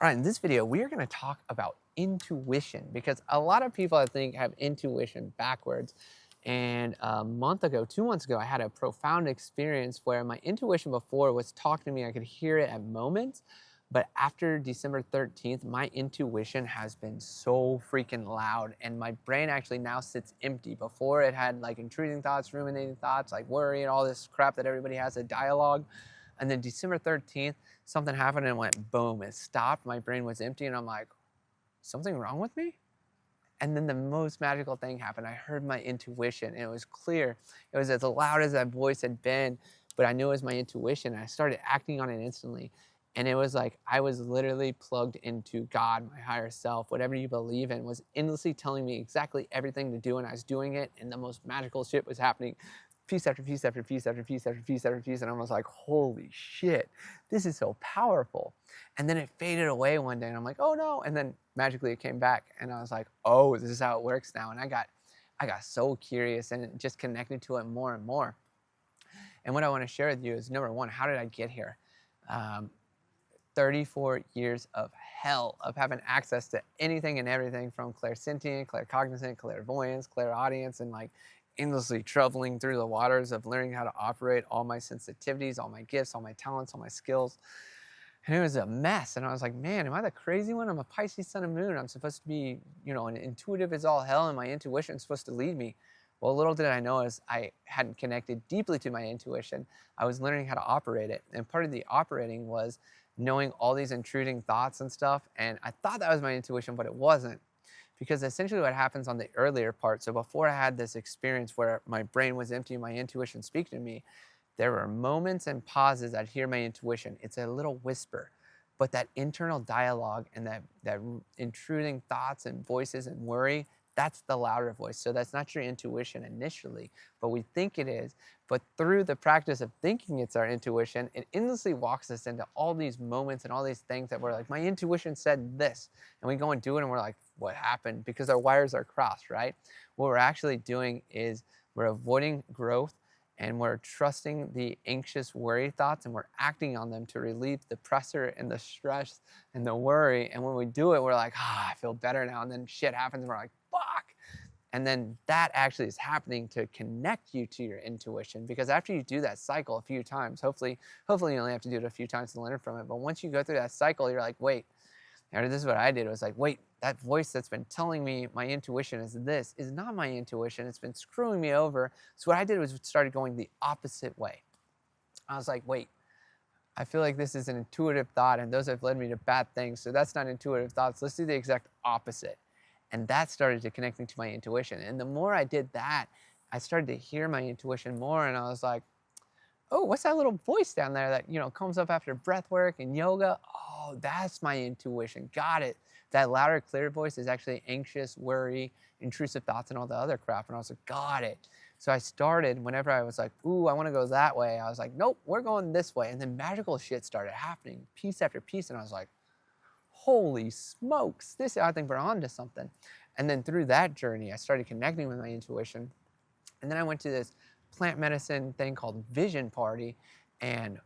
All right, in this video, we are going to talk about intuition because a lot of people, I think, have intuition backwards. And a month ago, 2 months ago, I had a profound experience where my intuition before was talking to me. I could hear it at moments. But after December 13th, my intuition has been so freaking loud. And my brain actually now sits empty. Before it had like intruding thoughts, ruminating thoughts, like worry and all this crap that everybody has, a dialogue. And then December 13th, something happened and it went boom. It stopped. My brain was empty. And I'm like, something wrong with me? And then the most magical thing happened. I heard my intuition and it was clear. It was as loud as that voice had been, but I knew it was my intuition. And I started acting on it instantly. And it was like I was literally plugged into God, my higher self, whatever you believe in, was endlessly telling me exactly everything to do. And I was doing it. And the most magical shit was happening. Piece after piece after piece after piece after piece after piece. And I was like, holy shit, this is so powerful. And then it faded away one day and I'm like, oh no. And then magically it came back and I was like, oh, this is how it works now. And I got so curious and just connected to it more and more. And what I want to share with you is, number one, how did I get here? 34 years of hell of having access to anything and everything from clairsentient, claircognizant, clairvoyance, clairaudience, and like endlessly traveling through the waters of learning how to operate all my sensitivities, all my gifts, all my talents, all my skills. And it was a mess. And I was like, man, am I the crazy one? I'm a Pisces sun and moon. I'm supposed to be, an intuitive as all hell, and my intuition is supposed to lead me. Well, little did I know, as I hadn't connected deeply to my intuition, I was learning how to operate it. And part of the operating was knowing all these intruding thoughts and stuff. And I thought that was my intuition, but it wasn't. Because essentially what happens on the earlier part, so before I had this experience where my brain was empty and my intuition speaking to me, there were moments and pauses I'd hear my intuition. It's a little whisper, but that internal dialogue and that intruding thoughts and voices and worry, that's the louder voice. So that's not your intuition initially, but we think it is. But through the practice of thinking it's our intuition, it endlessly walks us into all these moments and all these things that we're like, my intuition said this. And we go and do it and we're like, what happened? Because our wires are crossed, right? What we're actually doing is we're avoiding growth and we're trusting the anxious worry thoughts and we're acting on them to relieve the pressure and the stress and the worry. And when we do it, we're like, I feel better now. And then shit happens and we're like, fuck. And then that actually is happening to connect you to your intuition, because after you do that cycle a few times, hopefully you only have to do it a few times to learn from it. But once you go through that cycle, you're like, wait, and this is what I did. It was like, wait, that voice that's been telling me my intuition is this is not my intuition. It's been screwing me over. So what I did was started going the opposite way. I was like, wait, I feel like this is an intuitive thought and those have led me to bad things. So that's not intuitive thoughts. Let's do the exact opposite. And that started to connect me to my intuition. And the more I did that, I started to hear my intuition more. And I was like, oh, what's that little voice down there that, comes up after breath work and yoga? Oh, that's my intuition. Got it. That louder, clear voice is actually anxious, worry, intrusive thoughts, and all the other crap. And I was like, got it. So I started, whenever I was like, ooh, I want to go that way, I was like, nope, we're going this way. And then magical shit started happening, piece after piece. And I was like, holy smokes, I think we're on to something. And then through that journey, I started connecting with my intuition. And then I went to this plant medicine thing called Vision Party, and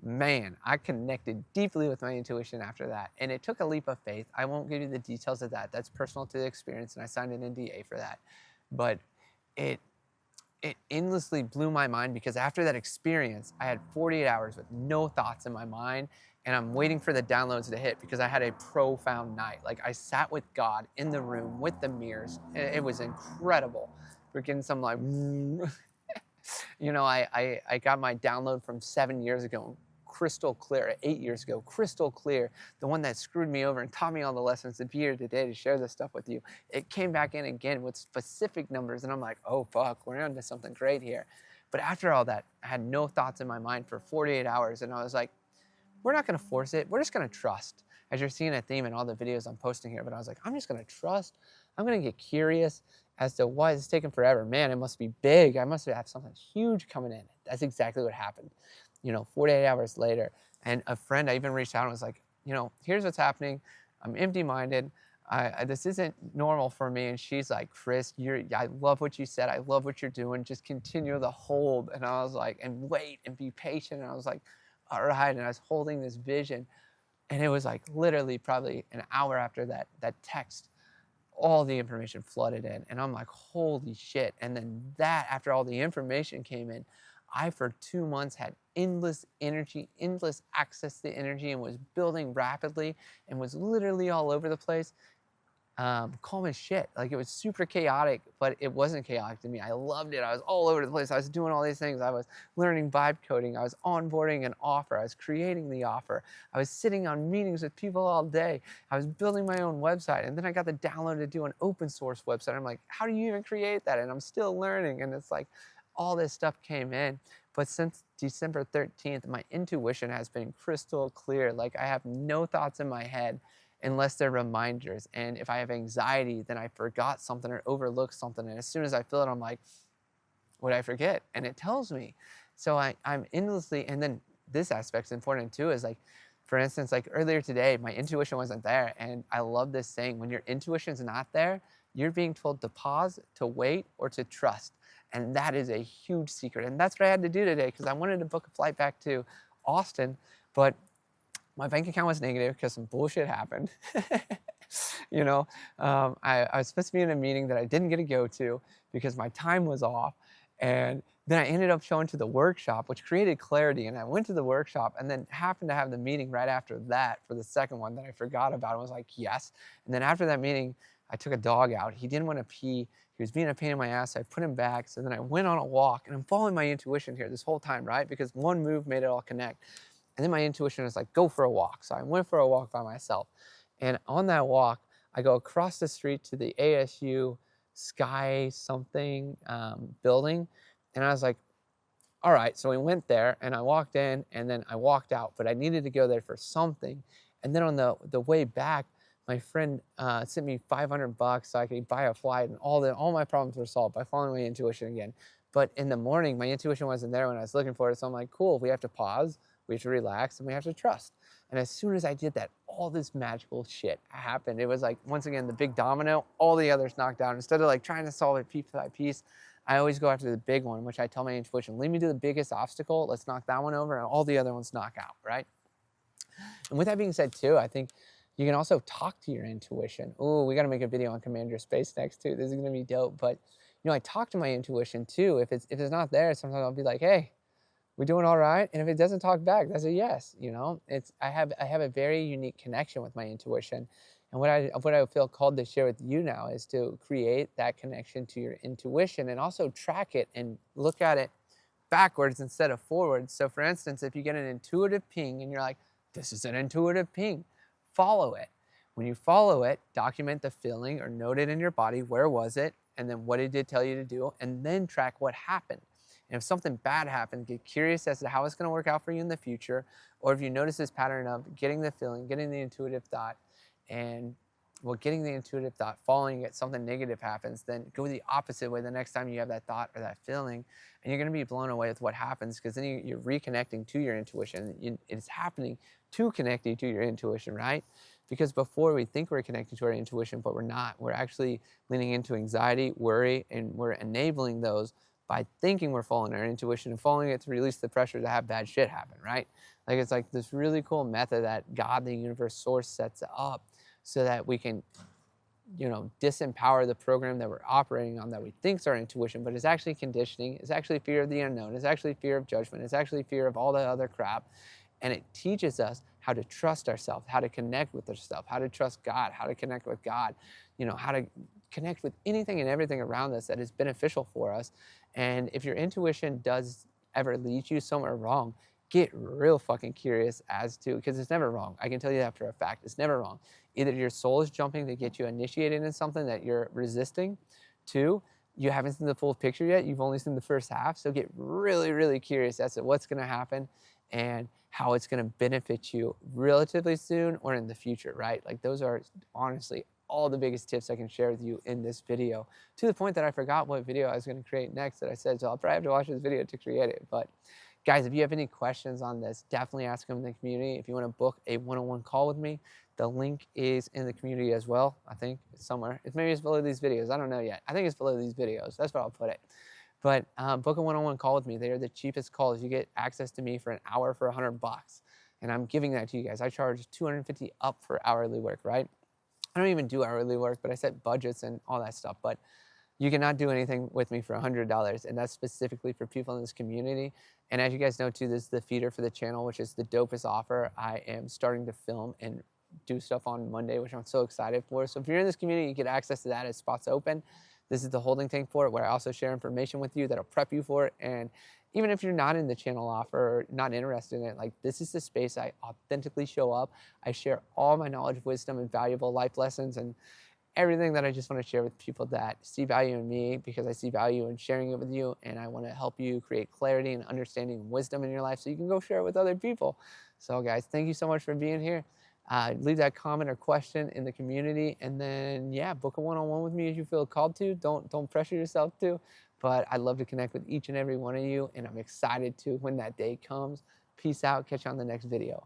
man, I connected deeply with my intuition after that. And it took a leap of faith. I won't give you the details of that. That's personal to the experience, and I signed an NDA for that. But it endlessly blew my mind, because after that experience, I had 48 hours with no thoughts in my mind, and I'm waiting for the downloads to hit because I had a profound night. Like, I sat with God in the room with the mirrors. It was incredible. We're getting some like, I got my download from 7 years ago, crystal clear, 8 years ago, crystal clear, the one that screwed me over and taught me all the lessons to be here today to share this stuff with you. It came back in again with specific numbers, and I'm like, oh fuck, we're onto something great here. But after all that, I had no thoughts in my mind for 48 hours, and I was like, we're not gonna force it, we're just gonna trust. As you're seeing a theme in all the videos I'm posting here, but I was like, I'm just gonna trust, I'm gonna get curious as to why it's taking forever. Man, it must be big. I must have something huge coming in. That's exactly what happened. 48 hours later, and a friend, I even reached out and was like, here's what's happening. I'm empty-minded. This isn't normal for me. And she's like, Chris, I love what you said. I love what you're doing. Just continue the hold. And I was like, and wait and be patient. And I was like, all right. And I was holding this vision. And it was like literally probably an hour after that text, all the information flooded in. And I'm like, holy shit. And then that, after all the information came in, I, for 2 months, had endless energy, endless access to energy, and was building rapidly and was literally all over the place. Calm as shit. Like, it was super chaotic, but it wasn't chaotic to me. I loved it. I was all over the place. I was doing all these things. I was learning vibe coding. I was onboarding an offer. I was creating the offer. I was sitting on meetings with people all day. I was building my own website. And then I got the download to do an open source website. I'm like, how do you even create that? And I'm still learning. And it's like all this stuff came in. But since December 13th, my intuition has been crystal clear. Like, I have no thoughts in my head unless they're reminders. And if I have anxiety, then I forgot something or overlooked something. And as soon as I feel it, I'm like, what did I forget? And it tells me. So I'm endlessly, and then this aspect's important too, is like, for instance, like earlier today, my intuition wasn't there. And I love this saying, when your intuition's not there, you're being told to pause, to wait, or to trust. And that is a huge secret. And that's what I had to do today, because I wanted to book a flight back to Austin, but my bank account was negative because some bullshit happened. You know, I was supposed to be in a meeting that I didn't get to go to because my time was off. And then I ended up showing to the workshop, which created clarity. And I went to the workshop and then happened to have the meeting right after that for the second one that I forgot about. I was like, yes. And then after that meeting, I took a dog out. He didn't want to pee. He was being a pain in my ass. So I put him back. So then I went on a walk, and I'm following my intuition here this whole time, right? Because one move made it all connect. And then my intuition was like, go for a walk. So I went for a walk by myself. And on that walk, I go across the street to the ASU Sky something building. And I was like, all right. So we went there, and I walked in, and then I walked out. But I needed to go there for something. And then on the way back, my friend sent me $500 so I could buy a flight, and all my problems were solved by following my intuition again. But in the morning, my intuition wasn't there when I was looking for it. So I'm like, cool, we have to pause. We have to relax, and we have to trust. And as soon as I did that, all this magical shit happened. It was like, once again, the big domino, all the others knocked down. Instead of like trying to solve it piece by piece, I always go after the big one, which I tell my intuition, lead me to the biggest obstacle. Let's knock that one over, and all the other ones knock out, right? And with that being said, too, I think you can also talk to your intuition. Ooh, we got to make a video on Command Your Space next, too. This is going to be dope. But, you know, I talk to my intuition, too. If it's not there, sometimes I'll be like, hey, we doing all right? And if it doesn't talk back, that's a yes. You know, I have a very unique connection with my intuition. And what I feel called to share with you now is to create that connection to your intuition, and also track it and look at it backwards instead of forwards. So for instance, if you get an intuitive ping and you're like, this is an intuitive ping, follow it. When you follow it, document the feeling or note it in your body. Where was it? And then what it did tell you to do, and then track what happened. And if something bad happened, get curious as to how it's going to work out for you in the future. Or if you notice this pattern of getting the feeling, getting the intuitive thought, and getting the intuitive thought, following it, something negative happens, then go the opposite way the next time you have that thought or that feeling. And you're going to be blown away with what happens, because then you're reconnecting to your intuition. It's happening to connect you to your intuition, right? Because before, we think we're connecting to our intuition, but we're not. We're actually leaning into anxiety, worry, and we're enabling those by thinking we're following our intuition and following it to release the pressure to have bad shit happen, right? Like, it's like this really cool method that God, the universe, source sets up so that we can, you know, disempower the program that we're operating on that we think is our intuition, but it's actually conditioning. It's actually fear of the unknown. It's actually fear of judgment. It's actually fear of all the other crap. And it teaches us how to trust ourselves, how to connect with ourselves, how to trust God, how to connect with God, you know, how to connect with anything and everything around us that is beneficial for us. And if your intuition does ever lead you somewhere wrong, get real fucking curious as to, because it's never wrong. I can tell you that for a fact. It's never wrong. Either your soul is jumping to get you initiated in something that you're resisting. Two, you haven't seen the full picture yet. You've only seen the first half. So get really, really curious as to what's going to happen and how it's going to benefit you relatively soon or in the future, right? Like, those are honestly all the biggest tips I can share with you in this video, to the point that I forgot what video I was going to create next that I said, so I'll probably have to watch this video to create it. But guys, if you have any questions on this, definitely ask them in the community. If you want to book a one-on-one call with me, the link is in the community as well. I think it's somewhere. Maybe it's below these videos. I don't know yet. I think it's below these videos. That's where I'll put it. But book a one-on-one call with me. They are the cheapest calls. You get access to me for an hour for $100. and I'm giving that to you guys. I charge $250 up for hourly work, right? I don't even do hourly work, but I set budgets and all that stuff. But you cannot do anything with me for $100, and that's specifically for people in this community. And as you guys know too, this is the feeder for the channel, which is the dopest offer. I am starting to film and do stuff on Monday, which I'm so excited for. So if you're in this community, you get access to that as spots open. This is the holding tank for it, where I also share information with you that'll prep you for it. And even if you're not in the channel offer or not interested in it, like, this is the space I authentically show up. I share all my knowledge, wisdom, and valuable life lessons, and everything that I just want to share with people that see value in me, because I see value in sharing it with you, and I want to help you create clarity and understanding and wisdom in your life so you can go share it with other people. So guys, thank you so much for being here. Leave that comment or question in the community, and then yeah, book a one-on-one with me as you feel called to. Don't pressure yourself to, but I'd love to connect with each and every one of you, and I'm excited to when that day comes. Peace out. Catch you on the next video.